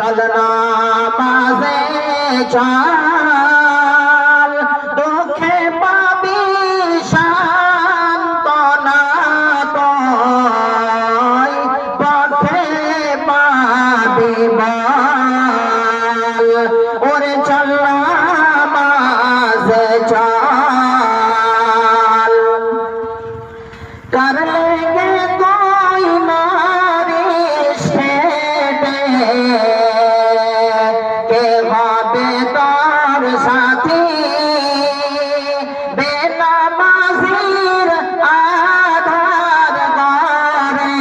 চলনা মাঝে চল দুঃখে পাবি সান্তনা তুই পথে পাবি বল ওরে চলনা মাঝে চল করলে গে তুই মারিস হেঁটে কে হবে তোর সাথী বেনামাজির আধার ঘরে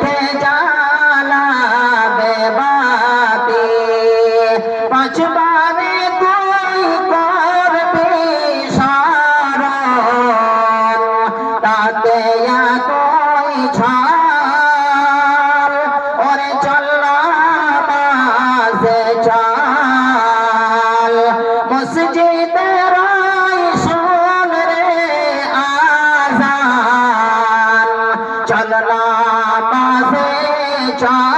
কে জ্বালাবে বাতি পাঁচবারে তুই করবি স্মরণ তাতে তুই ছাড় ওরে চল নামাজে চল মসজিদের শোন রে আযান চল নামাজে চল